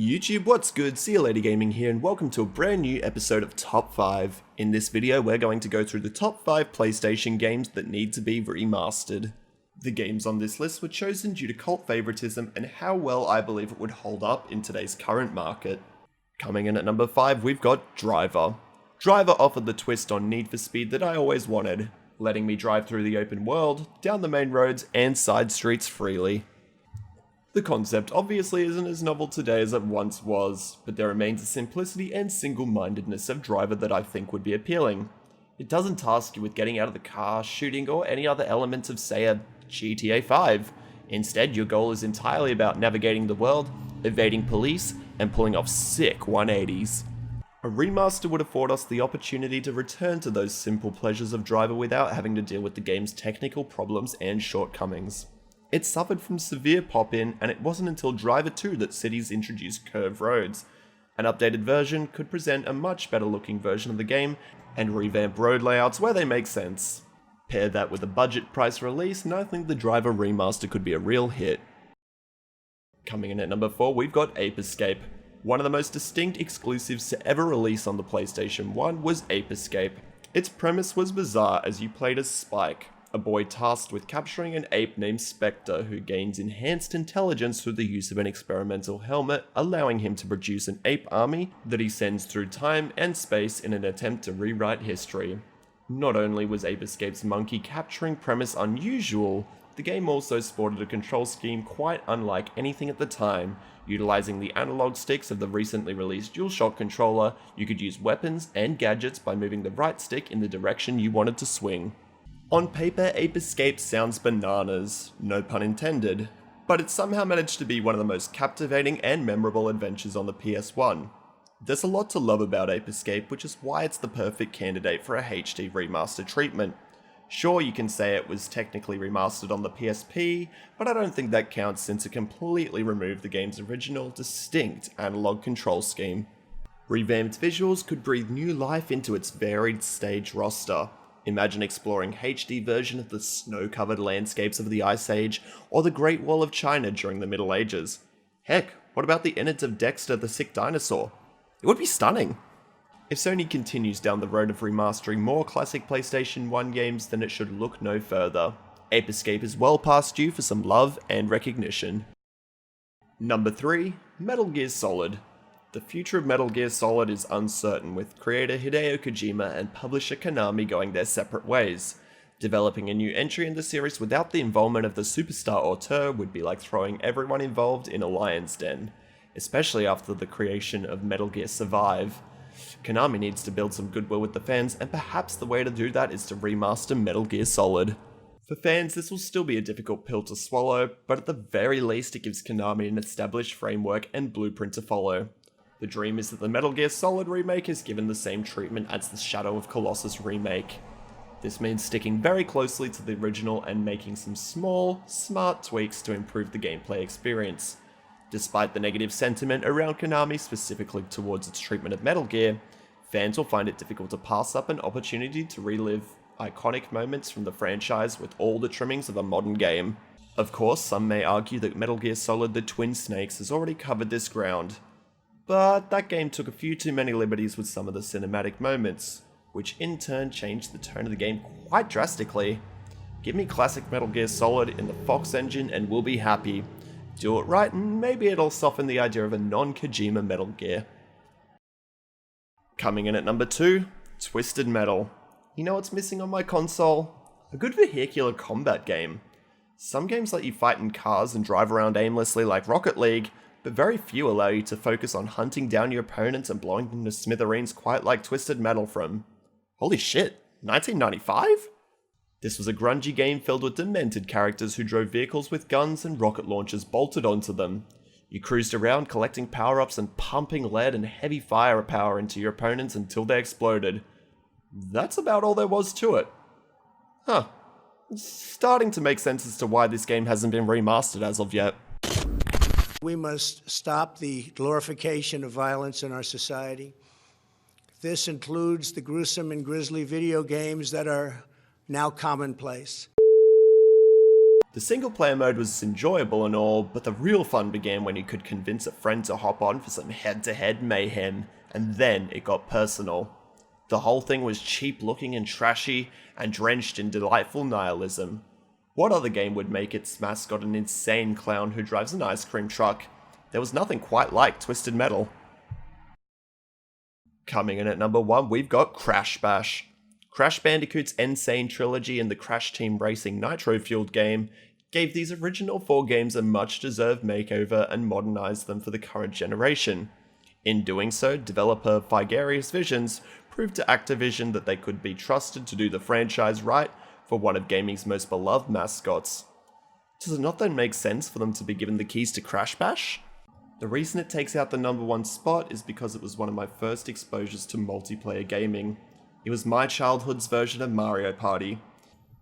YouTube, what's good? XhiaGaming here, and welcome to a brand new episode of Top 5. In this video, we're going to go through the top 5 PlayStation games that need to be remastered. The games on this list were chosen due to cult favoritism and how well I believe it would hold up in today's current market. Coming in at number 5, we've got Driver. Driver offered the twist on Need for Speed that I always wanted, letting me drive through the open world, down the main roads, and side streets freely. The concept obviously isn't as novel today as it once was, but there remains a simplicity and single-mindedness of Driver that I think would be appealing. It doesn't task you with getting out of the car, shooting, or any other elements of, say, a GTA 5. Instead, your goal is entirely about navigating the world, evading police, and pulling off sick 180s. A remaster would afford us the opportunity to return to those simple pleasures of Driver without having to deal with the game's technical problems and shortcomings. It suffered from severe pop-in, and it wasn't until Driver 2 that cities introduced curved roads. An updated version could present a much better looking version of the game, and revamp road layouts where they make sense. Pair that with a budget price release, and I think the Driver remaster could be a real hit. Coming in at number 4, we've got Ape Escape. One of the most distinct exclusives to ever release on the PlayStation 1 was Ape Escape. Its premise was bizarre as you played as Spike, a boy tasked with capturing an ape named Spectre who gains enhanced intelligence through the use of an experimental helmet, allowing him to produce an ape army that he sends through time and space in an attempt to rewrite history. Not only was Ape Escape's monkey capturing premise unusual, the game also sported a control scheme quite unlike anything at the time. Utilizing the analog sticks of the recently released DualShock controller, you could use weapons and gadgets by moving the right stick in the direction you wanted to swing. On paper, Ape Escape sounds bananas, no pun intended, but it somehow managed to be one of the most captivating and memorable adventures on the PS1. There's a lot to love about Ape Escape, which is why it's the perfect candidate for a HD remaster treatment. Sure, you can say it was technically remastered on the PSP, but I don't think that counts since it completely removed the game's original, distinct analog control scheme. Revamped visuals could breathe new life into its varied stage roster. Imagine exploring HD version of the snow-covered landscapes of the Ice Age, or the Great Wall of China during the Middle Ages. Heck, what about the innards of Dexter the Sick Dinosaur? It would be stunning! If Sony continues down the road of remastering more classic PlayStation 1 games, then it should look no further. Ape Escape is well past due for some love and recognition. Number 3, Metal Gear Solid. The future of Metal Gear Solid is uncertain, with creator Hideo Kojima and publisher Konami going their separate ways. Developing a new entry in the series without the involvement of the superstar auteur would be like throwing everyone involved in a lion's den, especially after the creation of Metal Gear Survive. Konami needs to build some goodwill with the fans, and perhaps the way to do that is to remaster Metal Gear Solid. For fans, this will still be a difficult pill to swallow, but at the very least it gives Konami an established framework and blueprint to follow. The dream is that the Metal Gear Solid remake is given the same treatment as the Shadow of Colossus remake. This means sticking very closely to the original and making some small, smart tweaks to improve the gameplay experience. Despite the negative sentiment around Konami specifically towards its treatment of Metal Gear, fans will find it difficult to pass up an opportunity to relive iconic moments from the franchise with all the trimmings of a modern game. Of course, some may argue that Metal Gear Solid: The Twin Snakes has already covered this ground, but that game took a few too many liberties with some of the cinematic moments, which in turn changed the tone of the game quite drastically. Give me classic Metal Gear Solid in the Fox engine and we'll be happy. Do it right and maybe it'll soften the idea of a non-Kojima Metal Gear. Coming in at number 2, Twisted Metal. You know what's missing on my console? A good vehicular combat game. Some games let you fight in cars and drive around aimlessly like Rocket League, but very few allow you to focus on hunting down your opponents and blowing them to smithereens quite like Twisted Metal from, holy shit, 1995? This was a grungy game filled with demented characters who drove vehicles with guns and rocket launchers bolted onto them. You cruised around collecting power-ups and pumping lead and heavy firepower into your opponents until they exploded. That's about all there was to it. Huh. It's starting to make sense as to why this game hasn't been remastered as of yet. We must stop the glorification of violence in our society. This includes the gruesome and grisly video games that are now commonplace. The single player mode was enjoyable and all, but the real fun began when you could convince a friend to hop on for some head-to-head mayhem, and then it got personal. The whole thing was cheap looking and trashy, and drenched in delightful nihilism. What other game would make its mascot an insane clown who drives an ice cream truck? There was nothing quite like Twisted Metal. Coming in at number 1, we've got Crash Bash. Crash Bandicoot's Insane Trilogy and the Crash Team Racing nitro-fueled game gave these original 4 games a much-deserved makeover and modernized them for the current generation. In doing so, developer Vicarious Visions proved to Activision that they could be trusted to do the franchise right for one of gaming's most beloved mascots. Does it not then make sense for them to be given the keys to Crash Bash? The reason it takes out the number 1 spot is because it was one of my first exposures to multiplayer gaming. It was my childhood's version of Mario Party.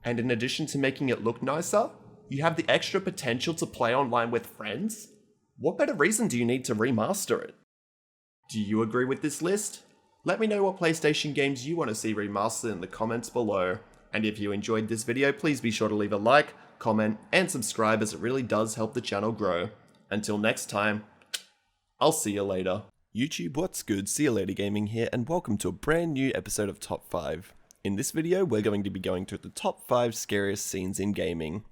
And in addition to making it look nicer, you have the extra potential to play online with friends? What better reason do you need to remaster it? Do you agree with this list? Let me know what PlayStation games you want to see remastered in the comments below. And if you enjoyed this video, please be sure to leave a like, comment, and subscribe as it really does help the channel grow. Until next time, I'll see you later. YouTube, what's good? XhiaGaming here, and welcome to a brand new episode of Top 5. In this video, we're going to be going through the top 5 scariest scenes in gaming.